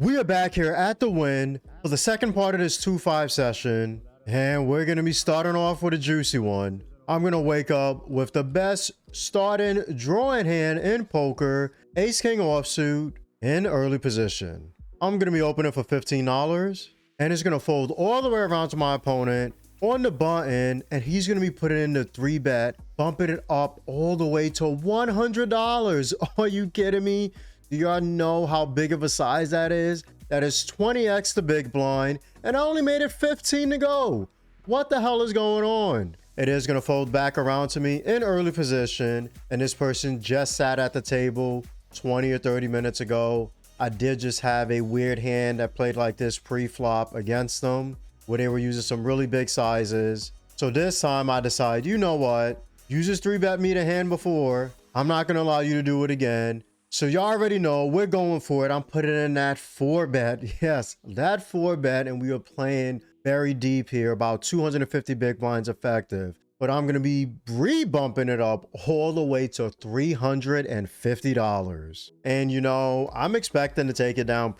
We are back here at the WYNN for the second part of this 2-5 session, and we're going to be starting off with a juicy one. I'm going to wake up with the best starting drawing hand in poker, Ace King offsuit in early position. I'm going to be opening for $15, and it's going to fold all the way around to my opponent on the button, and he's going to be putting in the 3-bet, bumping it up all the way to $100. Are you kidding me? Do y'all know how big of a size that is? That is 20x the big blind, and I only made it 15 to go. What the hell is going on? It is going to fold back around to me in early position, and this person just sat at the table 20 or 30 minutes ago. I did just have a weird hand that played like this pre-flop against them, where they were using some really big sizes. So this time I decide, you know what? You just 3-bet me the hand before. I'm not going to allow you to do it again. So y'all already know we're going for it. I'm putting in that 4-bet. Yes, that 4-bet, and we are playing very deep here, about 250 big blinds effective. But I'm going to be re-bumping it up all the way to $350. And you know, I'm expecting to take it down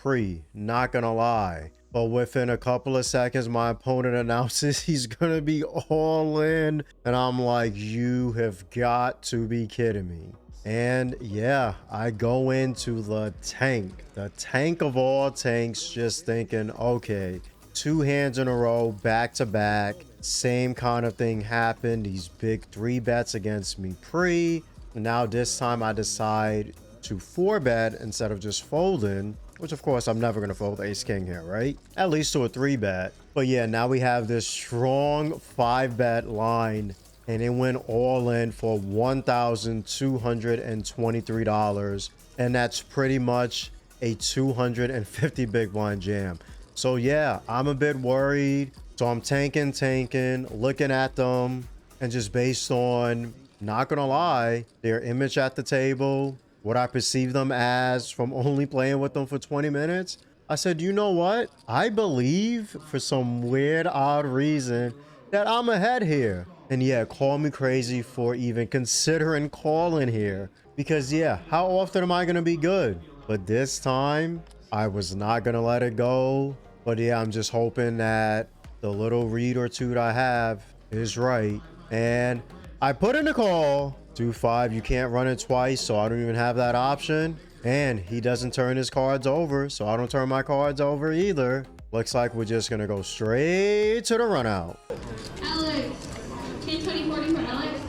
not going to lie. But within a couple of seconds, my opponent announces he's going to be all in. And I'm like, you have got to be kidding me. And yeah, I go into the tank of all tanks, just thinking, okay, 2 hands in a row, back to back, same kind of thing happened. These big 3-bets against me now this time I decide to 4-bet instead of just folding, which of course I'm never going to fold Ace King here, right? At least to a 3-bet. But yeah, now we have this strong 5-bet line, and it went all in for $1,223, and that's pretty much a 250 big blind jam. So yeah, I'm a bit worried. So I'm tanking, looking at them, and just based on, not gonna lie, their image at the table, what I perceive them as from only playing with them for 20 minutes, I said, you know what? I believe for some weird, odd reason that I'm ahead here. And yeah, call me crazy for even considering calling here. Because yeah, how often am I going to be good? But this time, I was not going to let it go. But yeah, I'm just hoping that the little read or two that I have is right. And I put in a call. 2-5, you can't run it twice, so I don't even have that option. And he doesn't turn his cards over, so I don't turn my cards over either. Looks like we're just going to go straight to the run out. Alex. 10-20-40 for Alex.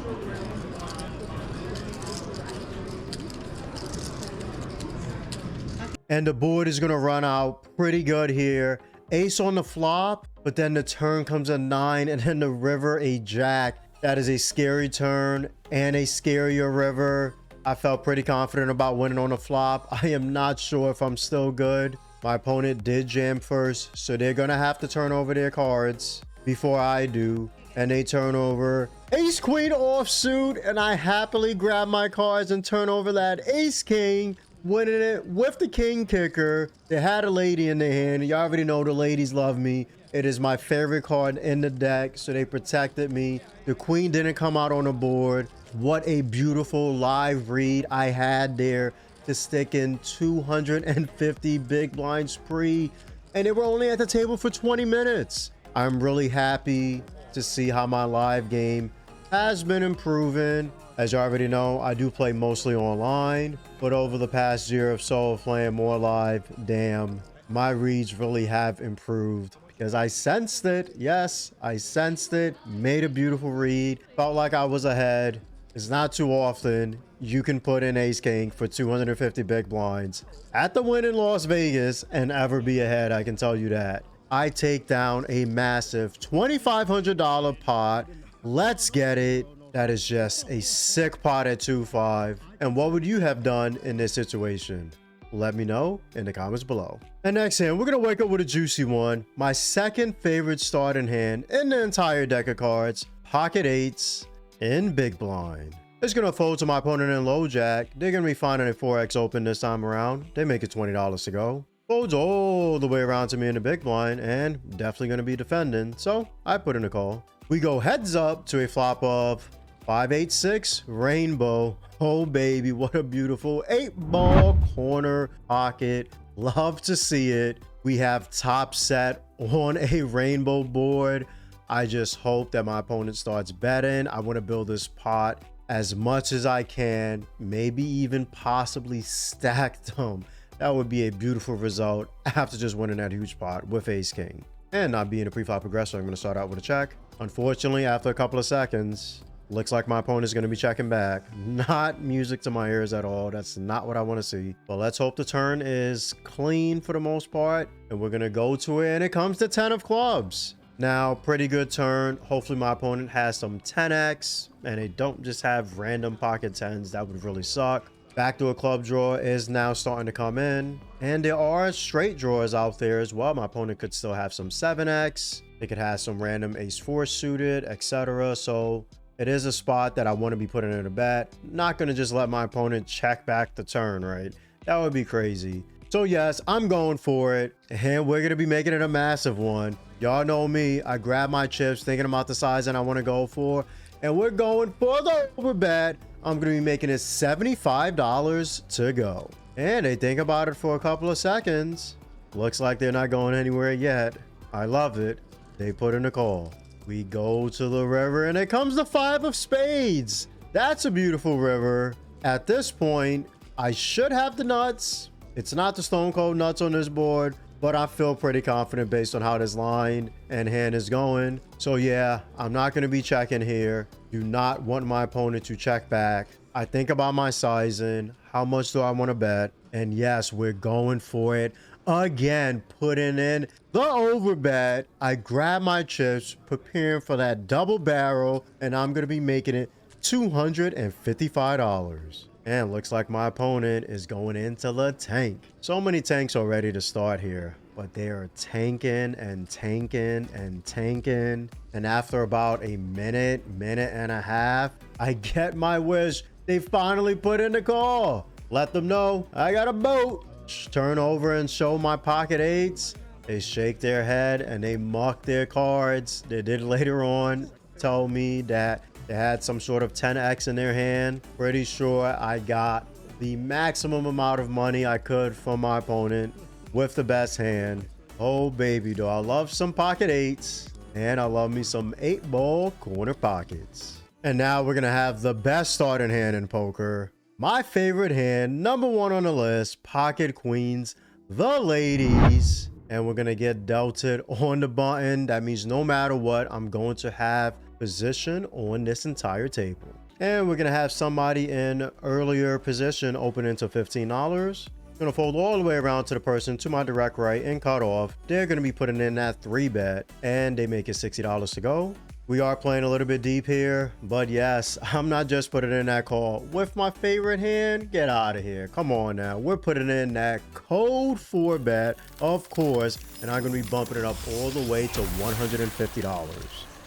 And the board is going to run out pretty good here. Ace on the flop, but then the turn comes a 9, and then the river a jack. That is a scary turn and a scarier river. I felt pretty confident about winning on the flop. I am not sure if I'm still good. My opponent did jam first, so they're going to have to turn over their cards before I do. And they turn over Ace Queen offsuit, and I happily grab my cards and turn over that Ace King, winning it with the king kicker. They had a lady in their hand. You already know the ladies love me. It is my favorite card in the deck, so they protected me. The queen didn't come out on the board. What a beautiful live read I had there to stick in 250 big blinds pre, and they were only at the table for 20 minutes. I'm really happy to see how my live game has been improving. As you already know, I do play mostly online, but over the past year or so of playing more live, damn, my reads really have improved because I sensed it. Yes, I sensed it, made a beautiful read, felt like I was ahead. It's not too often you can put in Ace King for 250 big blinds at the WYNN in Las Vegas and ever be ahead. I can tell you that. I take down a massive $2,500 pot. Let's get it. That is just a sick pot at 2-5. And what would you have done in this situation? Let me know in the comments below. And next hand, we're going to wake up with a juicy one. My second favorite starting hand in the entire deck of cards. Pocket 8s in big blind. It's going to fold to my opponent in low jack. They're going to be finding a 4x open this time around. They make it $20 to go. Folds all the way around to me in the big blind, and definitely going to be defending. So I put in a call. We go heads up to a flop of 5-8-6 rainbow. Oh baby, what a beautiful 8-ball corner pocket Love to see it. We have top set on a rainbow board. I just hope that my opponent starts betting. I want to build this pot as much as I can, maybe even possibly stack them. That would be a beautiful result after just winning that huge pot with ace king. And not being a pre-flop progressor, I'm going to start out with a check. Unfortunately, after a couple of seconds, looks like my opponent is going to be checking back. Not music to my ears at all. That's not what I want to see. But let's hope the turn is clean for the most part. And we're going to go to it. And it comes to 10 of clubs. Now, pretty good turn. Hopefully my opponent has some 10x. And they don't just have random pocket 10s. That would really suck. Backdoor club draw is now starting to come in. And there are straight drawers out there as well. My opponent could still have some 7x. They could have some random ace 4 suited, etc. So it is a spot that I want to be putting in a bet. Not going to just let my opponent check back the turn, right? That would be crazy. So yes, I'm going for it. And we're going to be making it a massive one. Y'all know me. I grab my chips thinking about the size that I want to go for. And we're going for the over bet. I'm going to be making it $75 to go. And they think about it for a couple of seconds. Looks like they're not going anywhere yet. I love it. They put in a call. We go to the river and it comes the 5 of spades. That's a beautiful river. At this point, I should have the nuts. It's not the stone cold nuts on this board, but I feel pretty confident based on how this line and hand is going. So yeah, I'm not going to be checking here. Do not want my opponent to check back. I think about my sizing. How much do I want to bet? And yes, we're going for it. Again, putting in the over bet. I grab my chips, preparing for that double barrel, and I'm going to be making it $255. And looks like my opponent is going into the tank. So many tanks already to start here, but they are tanking and tanking and tanking. And after about a minute and a half, I get my wish. They finally put in the call. Let them know I got a boat. Turn over and show my pocket eights. They shake their head and they muck their cards. They did later on tell me that they had some sort of 10x in their hand. Pretty sure I got the maximum amount of money I could from my opponent with the best hand. Oh baby, do I love some pocket eights. And I love me some 8-ball corner pockets. And now we're gonna have the best starting hand in poker. My favorite hand, number 1 on the list, pocket queens, the ladies. And we're gonna get dealt it on the button. That means no matter what, I'm going to have position on this entire table. And we're gonna have somebody in earlier position opening to $15. Gonna fold all the way around to the person to my direct right and cut off. They're gonna be putting in that 3 bet and they make it $60 to go. We are playing a little bit deep here, but yes, I'm not just putting in that call with my favorite hand. Get out of here. Come on now. We're putting in that code 4 bet, of course, and I'm going to be bumping it up all the way to $150.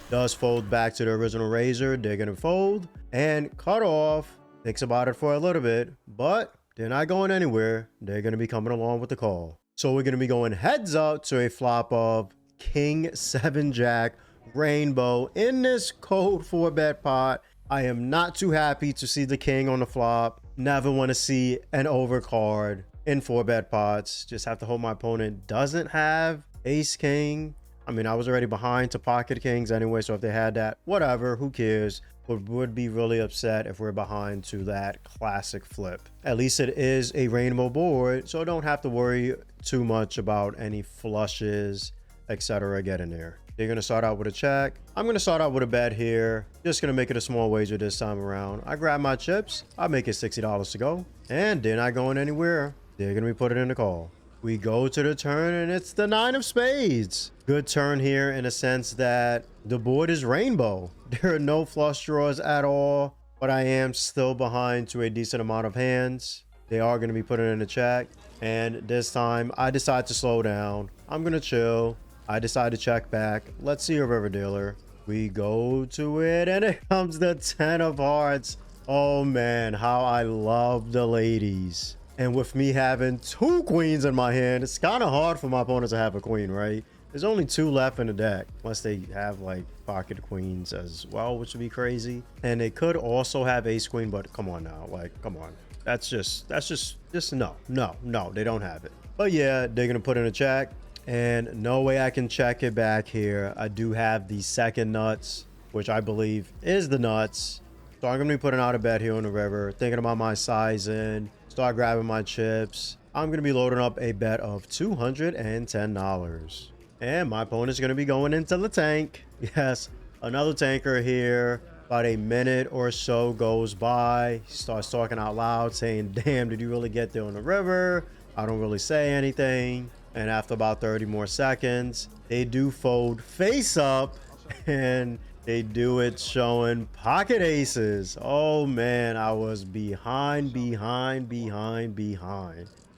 Does fold back to the original razor. They're going to fold and cut off. Thinks about it for a little bit, but they're not going anywhere. They're going to be coming along with the call. So we're going to be going heads up to a flop of King 7 Jack rainbow in this code 4 bet pot. I am not too happy to see the king on the flop. Never want to see an overcard in 4 bet pots. Just have to hope my opponent doesn't have ace king. I mean, I was already behind to pocket kings anyway, so if they had that, whatever, who cares? But would be really upset if we're behind to that classic flip. At least it is a rainbow board, so don't have to worry too much about any flushes, etc. getting there. They're going to start out with a check. I'm going to start out with a bet here. Just going to make it a small wager this time around. I grab my chips. I make it $60 to go. And they're not going anywhere. They're going to be putting in the call. We go to the turn and it's the 9 of spades. Good turn here in a sense that the board is rainbow. There are no flush draws at all, but I am still behind to a decent amount of hands. They are going to be putting in a check. And this time I decide to slow down. I'm going to chill. I decide to check back. Let's see a river dealer. We go to it and it comes the 10 of hearts. Oh man, how I love the ladies. And with me having 2 queens in my hand, it's kind of hard for my opponent to have a queen, right? There's only 2 left in the deck, unless they have like pocket queens as well, which would be crazy. And they could also have ace queen, but come on now, like, come on. That's just no, they don't have it. But yeah, they're gonna put in a check, and no way I can check it back here. I do have the second nuts, which I believe is the nuts. So I'm gonna be putting out a bet here on the river, thinking about my sizing, start grabbing my chips. I'm gonna be loading up a bet of $210. And my opponent's gonna be going into the tank. Yes, another tanker here. About a minute or so goes by. He starts talking out loud, saying, damn, did you really get there on the river? I don't really say anything. And after about 30 more seconds, they do fold face up, and they do it showing pocket aces. Oh man, I was behind.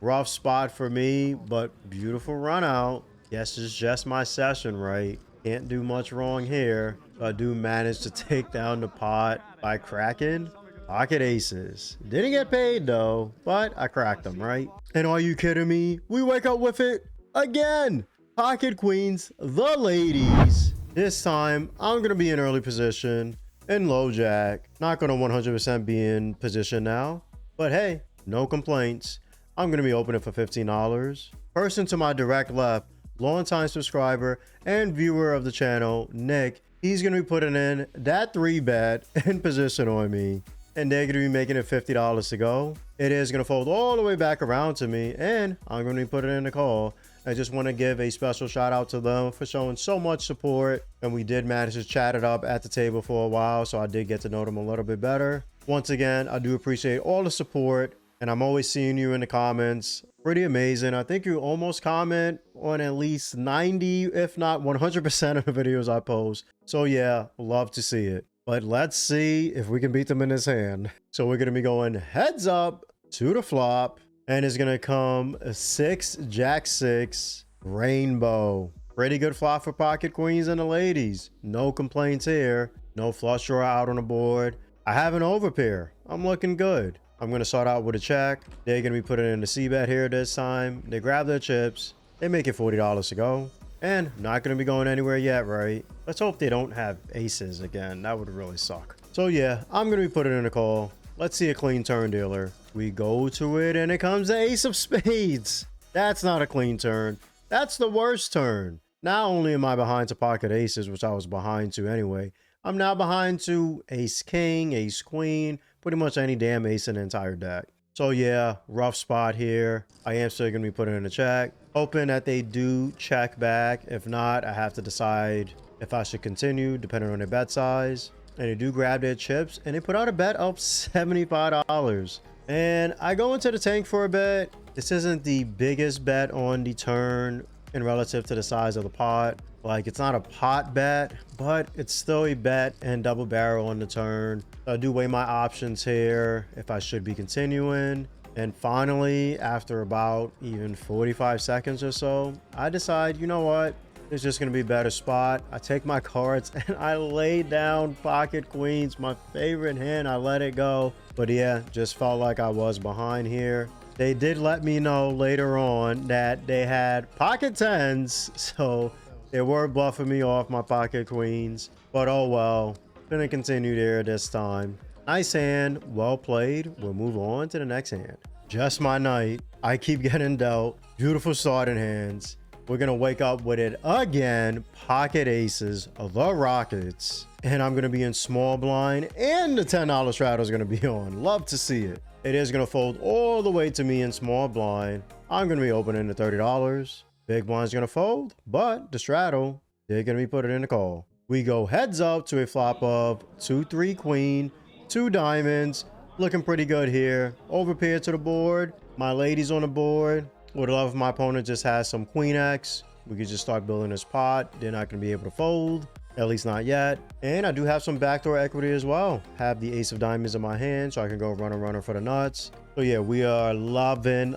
Rough spot for me, but beautiful run out. Guess it's just my session, right? Can't do much wrong here. I do manage to take down the pot by cracking pocket aces. Didn't get paid though, but I cracked them, right? And are you kidding me? We wake up with it again. Pocket queens, the ladies. This time, I'm going to be in early position in low jack. Not going to 100% be in position now. But hey, no complaints. I'm going to be opening for $15. Person to my direct left, longtime subscriber and viewer of the channel, Nick. He's going to be putting in that 3-bet in position on me. And they're going to be making it $50 to go. It is going to fold all the way back around to me. And I'm going to be putting in the call. I just want to give a special shout out to them for showing so much support. And we did manage to chat it up at the table for a while. So I did get to know them a little bit better. Once again, I do appreciate all the support. And I'm always seeing you in the comments. Pretty amazing. I think you almost comment on at least 90, if not 100% of the videos I post. So yeah, love to see it. But let's see if we can beat them in this hand. So we're going to be going heads up to the flop. And it's going to come a 6, Jack 6, rainbow. Pretty good flop for pocket queens and the ladies. No complaints here. No flush draw out on the board. I have an overpair. I'm looking good. I'm going to start out with a check. They're going to be putting in the C-bet here this time. They grab their chips. They make it $40 to go. And not going to be going anywhere yet, right? Let's hope they don't have aces again. That would really suck. So yeah, I'm going to be putting in a call. Let's see a clean turn, dealer. We go to it, and it comes the ace of spades. That's not a clean turn. That's the worst turn. Not only am I behind to pocket aces, which I was behind to anyway, I'm now behind to ace king, ace queen, pretty much any damn ace in the entire deck. So yeah, rough spot here. I am still going to be putting in a check. Hoping that they do check back. If not, I have to decide if I should continue depending on their bet size. And they do grab their chips, and they put out a bet of $75. And I go into the tank for a bet. This isn't the biggest bet on the turn in relative to the size of the pot. Like, it's not a pot bet, but it's still a bet and double barrel on the turn. So I do weigh my options here if I should be continuing. And finally, after about even 45 seconds or so, I decide, you know what? It's just going to be a better spot. I take my cards and I lay down pocket queens, my favorite hand. I let it go. But yeah, just felt like I was behind here. They did let me know later on that they had pocket tens. So they were bluffing me off my pocket queens. But oh well. Gonna continue there this time. Nice hand. Well played. We'll move on to the next hand. Just my night. I keep getting dealt beautiful starting hands. We're going to wake up with it again. Pocket aces, the Rockets. And I'm going to be in small blind. And the $10 straddle is going to be on. Love to see it. It is going to fold all the way to me in small blind. I'm going to be opening the $30. Big blind's going to fold. But the straddle, they're going to be putting in the call. We go heads up to a flop of 2-3 queen, 2 diamonds. Looking pretty good here. Overpair to the board. My ladies on the board. Would love if my opponent just has some queen X. We could just start building this pot. They're not going to be able to fold. At least not yet. And I do have some backdoor equity as well. Have the ace of diamonds in my hand so I can go runner for the nuts. So yeah, we are loving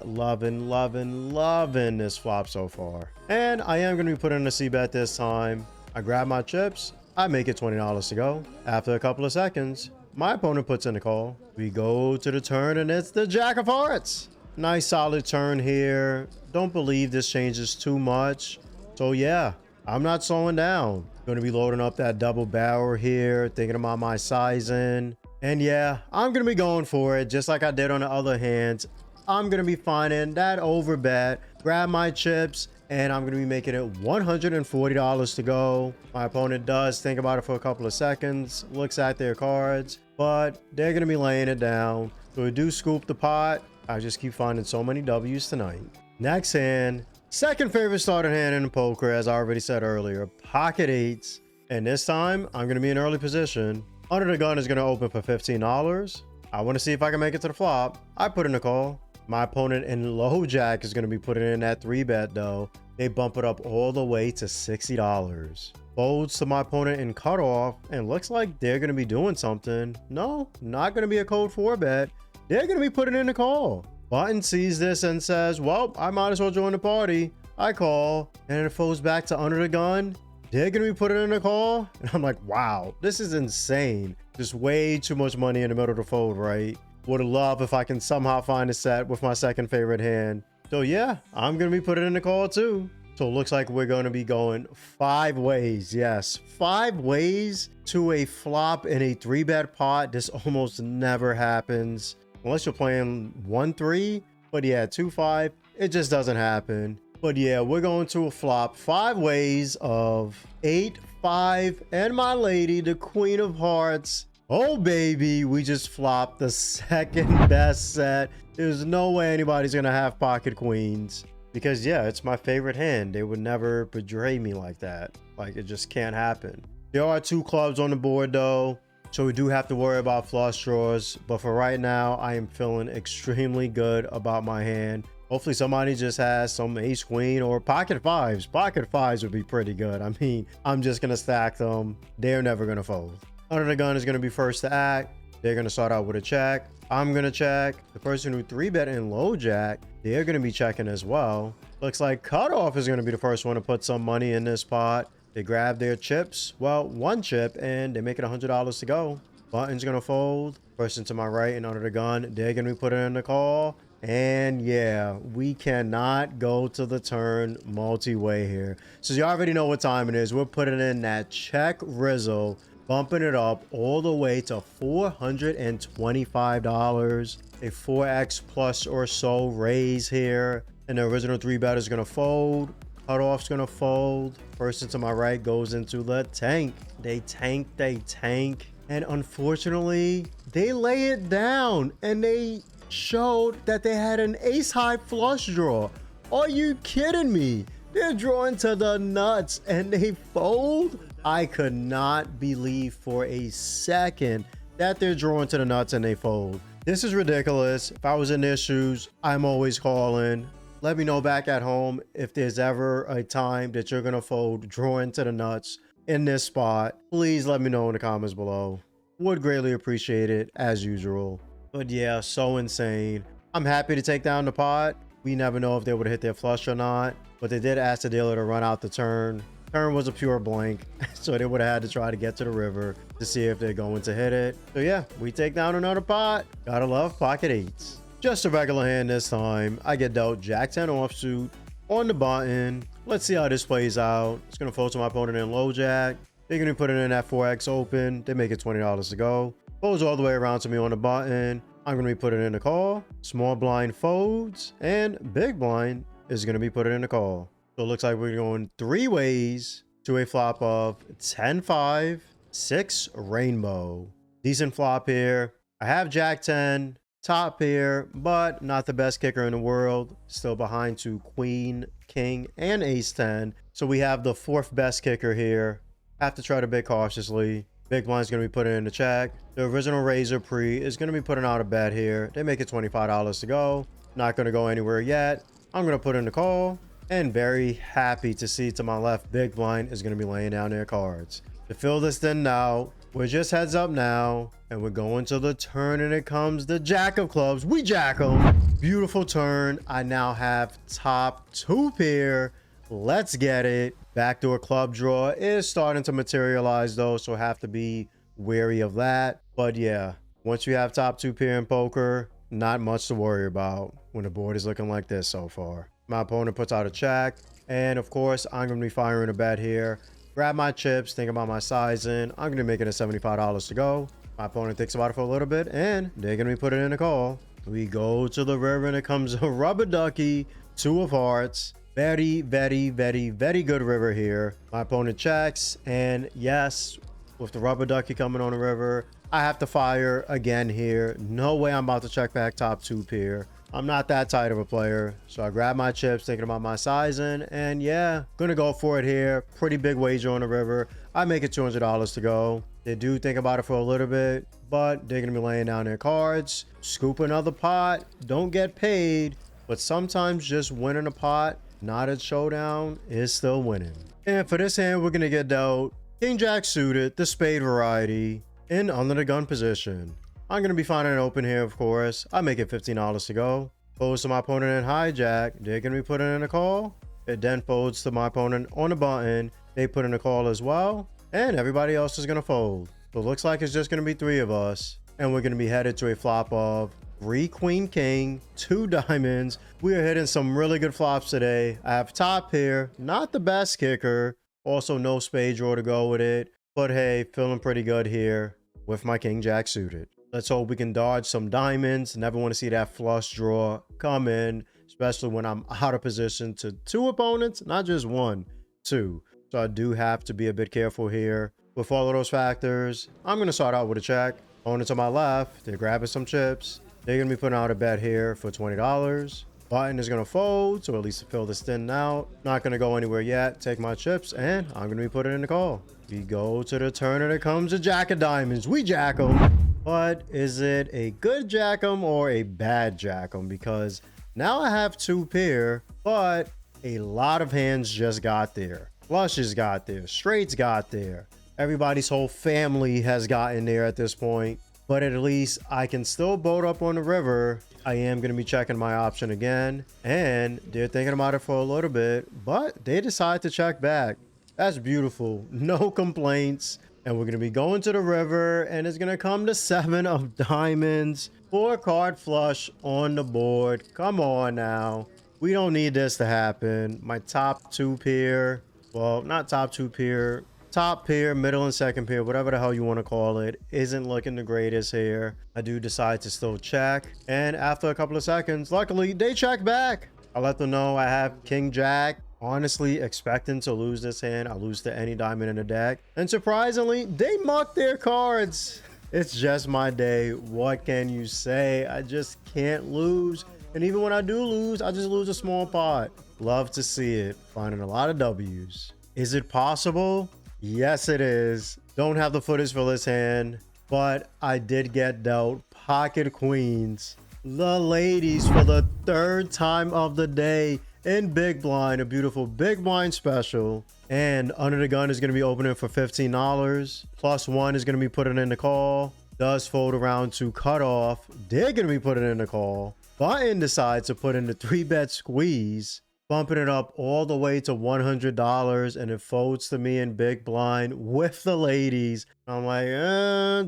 this flop so far. And I am going to be putting in a C-bet this time. I grab my chips. I make it $20 to go. After a couple of seconds, my opponent puts in the call. We go to the turn, and it's the Jack of Hearts. Nice solid turn here. Don't believe this changes too much. So yeah, I'm not slowing down. Going to be loading up that double barrel here, thinking about my sizing. And yeah, I'm going to be going for it just like I did on the other hands. I'm going to be finding that over bet grab my chips, and I'm going to be making it $140 to go. My opponent does think about it for a couple of seconds, looks at their cards, but they're going to be laying it down. So we do scoop the pot. I just keep finding so many W's tonight. Next hand, second favorite starter hand in poker, as I already said earlier, pocket eights. And this time, I'm going to be in early position. Under the gun is going to open for $15. I want to see if I can make it to the flop. I put in a call. My opponent in low jack is going to be putting in that 3-bet though. They bump it up all the way to $60. Folds to my opponent in cutoff, and looks like they're going to be doing something. No, not going to be a code 4-bet. They're going to be putting in a call. Button sees this and says, well, I might as well join the party. I call, and it folds back to under the gun. They're going to be putting in a call. And I'm like, wow, this is insane. Just way too much money in the middle of the fold, right? Would love if I can somehow find a set with my second favorite hand. So yeah, I'm going to be putting in a call too. So it looks like we're going to be going 5 ways. Yes, 5 ways to a flop in a 3-bet pot. This almost never happens. Unless you're playing 1-3, but yeah, 2-5, it just doesn't happen. But yeah, we're going to a flop 5 ways of 8-5, and my lady, the Queen of Hearts. Oh baby, we just flopped the second best set. There's no way anybody's gonna have pocket queens, because yeah, it's my favorite hand. They would never betray me like that. Like, it just can't happen. There are 2 clubs on the board though, so we do have to worry about flush draws, but for right now, I am feeling extremely good about my hand. Hopefully somebody just has some ace queen or pocket 5s. Pocket 5s would be pretty good. I mean, I'm just gonna stack them. They're never gonna fold. Under the gun is gonna be first to act. They're gonna start out with a check. I'm gonna check. The person who 3-bet in low jack, they're gonna be checking as well. Looks like cutoff is gonna be the first one to put some money in this pot. They grab their chips, well, 1 chip, and they make it $100 to go. Button's gonna fold. Person to my right and under the gun, they're gonna be putting in the call. And yeah, we cannot go to the turn multi-way here. So you already know what time it is. We're putting in that check Rizzo, bumping it up all the way to $425. A 4x plus or so raise here. And the original 3-bet is gonna fold. Cutoff's gonna fold. Person to my right goes into the tank. They tank. And unfortunately, they lay it down, and they showed that they had an ace-high flush draw. Are you kidding me? They're drawing to the nuts and they fold? I could not believe for a second that they're drawing to the nuts and they fold. This is ridiculous. If I was in their shoes, I'm always calling. Let me know back at home if there's ever a time that you're gonna fold drawing to the nuts in this spot. Please let me know in the comments below. Would greatly appreciate it as usual. But yeah, so insane. I'm happy to take down the pot. We never know if they would hit their flush or not, but they did ask the dealer to run out the turn. Turn was a pure blank, so they would have had to try to get to the river to see if they're going to hit it. So yeah, we take down another pot. Gotta love pocket 8s. Just a regular hand this time. I get dealt Jack 10 offsuit on the button. Let's see how this plays out. It's gonna fold to my opponent in low jack. They're gonna put it in that 4x open. They make it $20 to go. Folds all the way around to me on the button. I'm gonna be putting in the call. Small blind folds, and big blind is gonna be putting in the call. So it looks like we're going 3 ways to a flop of 10-5, 6 rainbow. Decent flop here. I have Jack 10 top here, but not the best kicker in the world. Still behind to Queen, King, and Ace 10. So we have the 4th best kicker here. Have to try to bid cautiously. Big blind's going to be putting in the check. The original Razor pre is going to be putting out a bet here. They make it $25 to go. Not going to go anywhere yet. I'm going to put in the call. And very happy to see to my left, big blind is going to be laying down their cards. To fill this then now, we're just heads up now. And we're going to the turn, and it comes the Jack of clubs. We jack them. Beautiful turn. I now have top 2 pair. Let's get it. Backdoor club draw is starting to materialize though, so have to be wary of that. But yeah, once you have top 2 pair in poker, not much to worry about when the board is looking like this so far. My opponent puts out a check, and of course I'm going to be firing a bet here. Grab my chips, think about my sizing. I'm going to make it at $75 to go. My opponent thinks about it for a little bit, and they're going to be putting in a call. We go to the river, and it comes a rubber ducky. two of hearts. Very, very, very, very good river here. My opponent checks, and yes, with the rubber ducky coming on the river, I have to fire again here. No way I'm about to check back top two pair. I'm not that tight of a player. So I grab my chips, thinking about my sizing, and yeah, gonna go for it here. Pretty big wager on the river. I make it $200 to go. They do think about it for a little bit, but they're gonna be laying down their cards. Scoop another pot. Don't get paid, but sometimes just winning a pot, not a showdown, is still winning. And for this hand, we're gonna get dealt King Jack suited, the spade variety, in under the gun position. I'm gonna be finding an open here, of course. I make it $15 to go. Folds to my opponent in hijack. They're gonna be putting in a call. It then folds to my opponent on the button. They put in a call as well, and everybody else is gonna fold. So it looks like it's just gonna be three of us, and we're gonna be headed to a flop of 3 queen king, 2 diamonds. We are hitting some really good flops today. I have top here, not the best kicker. Also no spade draw to go with it, but hey, feeling pretty good here with my king jack suited. Let's hope we can dodge some diamonds. Never want to see that flush draw come in, especially when I'm out of position to 2 opponents, not just 1, 2. So I do have to be a bit careful here. With all of those factors, I'm going to start out with a check. Opponent to my left, they're grabbing some chips. They're going to be putting out a bet here for $20. Button is going to fold, so at least to fill this thin out. Not going to go anywhere yet. Take my chips, and I'm going to be putting in the call. We go to the turn, and it comes a jack of diamonds. We jack 'em. But is it a good jack 'em or a bad jack 'em? Because now I have 2 pair, but a lot of hands just got there. Flushes got there. Straights got there. Everybody's whole family has gotten there at this point. But at least I can still boat up on the river. I am going to be checking my option again. And they're thinking about it for a little bit, but they decide to check back. That's beautiful. No complaints. And we're going to be going to the river, and it's going to come to 7 of diamonds. 4 card flush on the board. Come on now. We don't need this to happen. My top 2 pair. Well, not top 2 pair. Top pair, middle and second pair, whatever the hell you want to call it, isn't looking the greatest here. I do decide to still check. And after a couple of seconds, luckily, they check back. I let them know I have king jack. Honestly, expecting to lose this hand. I lose to any diamond in the deck. And surprisingly, they mucked their cards. It's just my day. What can you say? I just can't lose. And even when I do lose, I just lose a small pot. Love to see it. Finding a lot of W's. Is it possible? Yes, it is. Don't have the footage for this hand, but I did get dealt pocket queens. The ladies for the 3rd time of the day in big blind, a beautiful big blind special. And under the gun is going to be opening for $15. +1 is going to be putting in the call. Does fold around to cut off. They're going to be putting in the call. Button decides to put in the 3-bet squeeze, bumping it up all the way to $100, and it folds to me in big blind with the ladies. I'm like,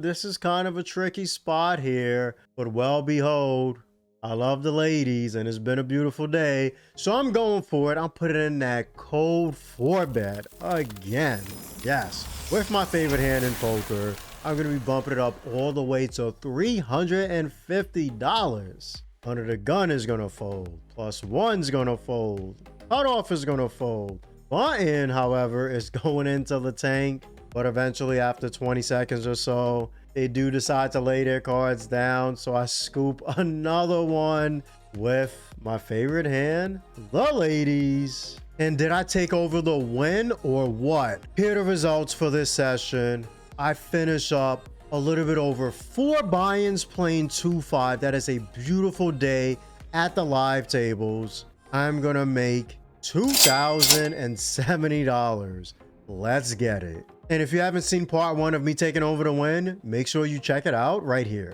this is kind of a tricky spot here, but well behold, I love the ladies, and it's been a beautiful day, so I'm going for it. I'm putting in that cold 4-bet again. Yes, with my favorite hand in poker. I'm going to be bumping it up all the way to $350. Under the gun is going to fold. +1's going to fold. Cutoff is going to fold. Button, however, is going into the tank. But eventually, after 20 seconds or so, they do decide to lay their cards down. So I scoop another one with my favorite hand, the ladies. And did I take over the win or what? Here are the results for this session. I finish up a little bit over 4 buy-ins playing 2-5. That is a beautiful day at the live tables. I'm gonna make $2,070. Let's get it. And if you haven't seen part 1 of me taking over the win, make sure you check it out right here.